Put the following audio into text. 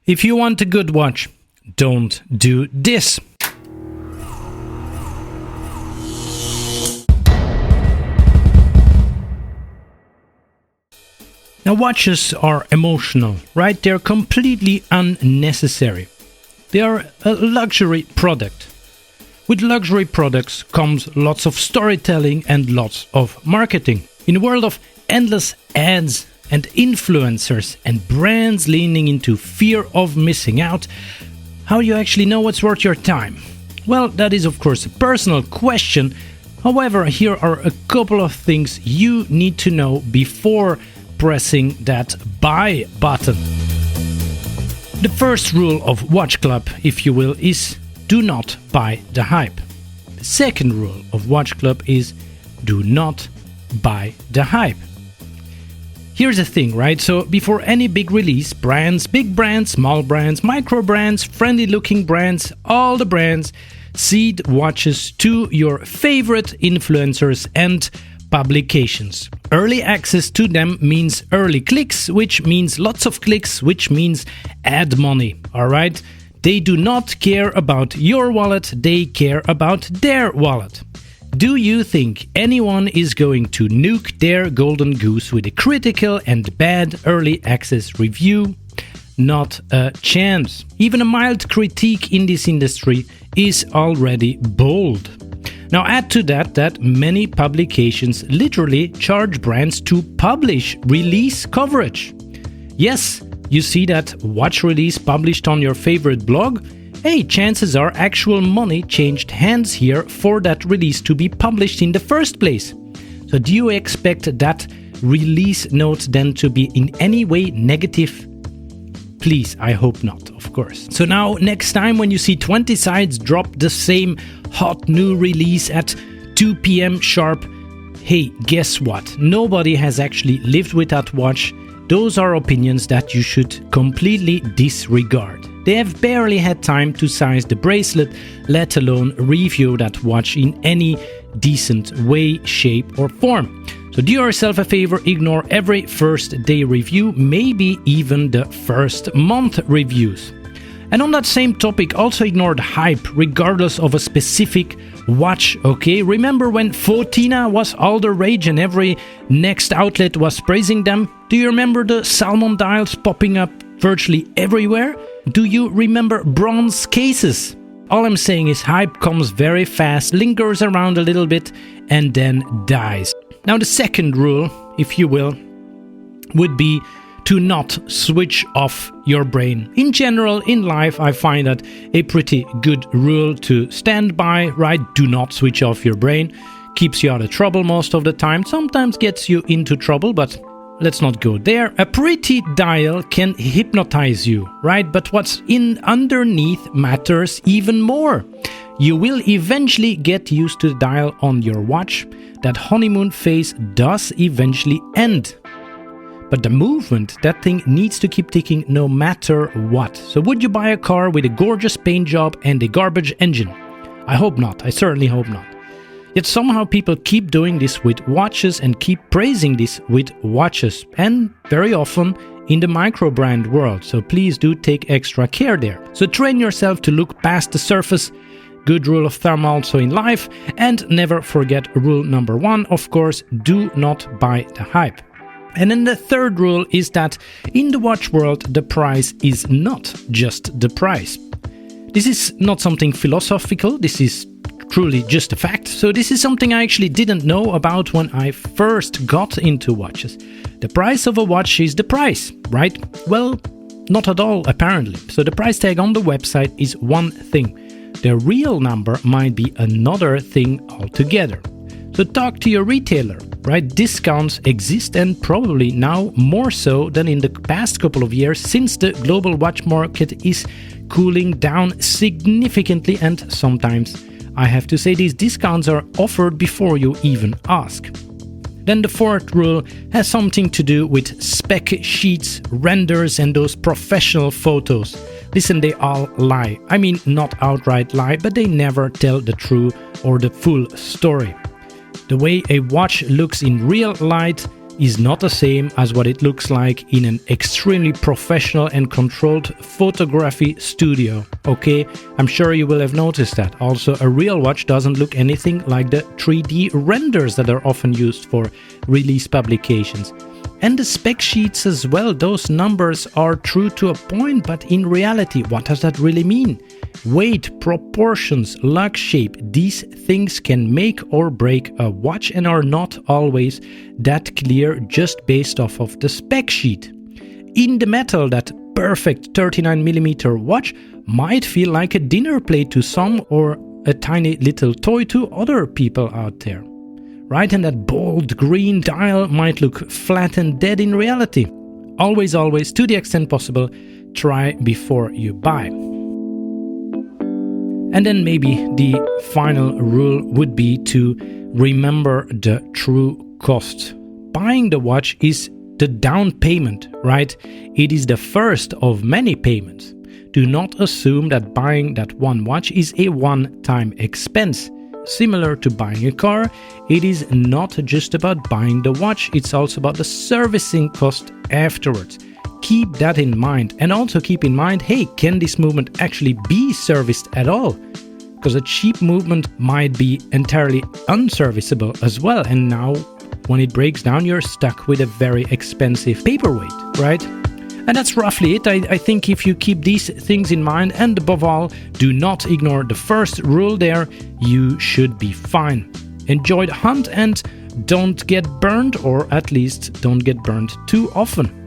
If you want a good watch, don't do this. Now, watches are emotional, right? They're completely unnecessary. They are a luxury product. With luxury products comes lots of storytelling and lots of marketing. In a world of endless ads and influencers and brands leaning into fear of missing out, how do you actually know what's worth your time? Well, that is of course a personal question. However, here are a couple of things you need to know before pressing that buy button. The first rule of Watch Club, if you will, is do not buy the hype. The second rule of Watch Club is do not buy the hype. Here's the thing, right? So before any big release, brands, big brands, small brands, micro brands, friendly looking brands, all the brands seed watches to your favorite influencers and publications. Early access to them means early clicks, which means lots of clicks, which means ad money, alright? They do not care about your wallet, they care about their wallet. Do you think anyone is going to nuke their golden goose with a critical and bad early access review? Not a chance. Even a mild critique in this industry is already bold. Now add to that many publications literally charge brands to publish release coverage. Yes, you see that watch release published on your favorite blog? Hey, chances are actual money changed hands here for that release to be published in the first place. So do you expect that release note then to be in any way negative? Please, I hope not, of course. So now, next time when you see 20 sites drop the same hot new release at 2 p.m. sharp, hey, guess what? Nobody has actually lived with that watch. Those are opinions that you should completely disregard. They have barely had time to size the bracelet, let alone review that watch in any decent way, shape or form. So do yourself a favor, ignore every first day review, maybe even the first month reviews. And on that same topic, also ignore the hype, regardless of a specific watch, okay? Remember when Fotina was all the rage and every next outlet was praising them? Do you remember the salmon dials popping up virtually everywhere? Do you remember bronze cases? All I'm saying is hype comes very fast, lingers around a little bit, and then dies. Now the second rule, if you will, would be to not switch off your brain. In general, in life, I find that a pretty good rule to stand by, right? Do not switch off your brain. Keeps you out of trouble most of the time. Sometimes gets you into trouble, but let's not go there. A pretty dial can hypnotize you, right? But what's underneath matters even more. You will eventually get used to the dial on your watch. That honeymoon phase does eventually end. But the movement, that thing needs to keep ticking no matter what. So would you buy a car with a gorgeous paint job and a garbage engine? I hope not. I certainly hope not. Yet somehow people keep doing this with watches and keep praising this with watches. And very often in the micro brand world. So please do take extra care there. So train yourself to look past the surface. Good rule of thumb also in life. And never forget rule number 1, of course, do not buy the hype. And then the third rule is that in the watch world, the price is not just the price. This is not something philosophical, this is truly just a fact. So this is something I actually didn't know about when I first got into watches. The price of a watch is the price, right? Well, not at all, apparently. So the price tag on the website is one thing. The real number might be another thing altogether. So talk to your retailer, right? Discounts exist and probably now more so than in the past couple of years since the global watch market is cooling down significantly, and sometimes I have to say these discounts are offered before you even ask. Then the fourth rule has something to do with spec sheets, renders and those professional photos. Listen, they all lie. I mean, not outright lie, but they never tell the true or the full story. The way a watch looks in real light is not the same as what it looks like in an extremely professional and controlled photography studio. Okay, I'm sure you will have noticed that. Also, a real watch doesn't look anything like the 3D renders that are often used for release publications. And the spec sheets as well, those numbers are true to a point, but in reality, what does that really mean? Weight, proportions, lug shape, these things can make or break a watch and are not always that clear just based off of the spec sheet. In the metal, that perfect 39mm watch might feel like a dinner plate to some or a tiny little toy to other people out there. Right, and that bold green dial might look flat and dead in reality. Always, to the extent possible, try before you buy. And then maybe the final rule would be to remember the true cost. Buying the watch is the down payment, right? It is the first of many payments. Do not assume that buying that one watch is a one-time expense. Similar to buying a car, it is not just about buying the watch, it's also about the servicing cost afterwards. Keep that in mind, and also keep in mind, hey, can this movement actually be serviced at all? Because a cheap movement might be entirely unserviceable as well, and now when it breaks down, you're stuck with a very expensive paperweight, right? And that's roughly it. I think if you keep these things in mind, and above all, do not ignore the first rule there, you should be fine. Enjoy the hunt and don't get burned, or at least don't get burned too often.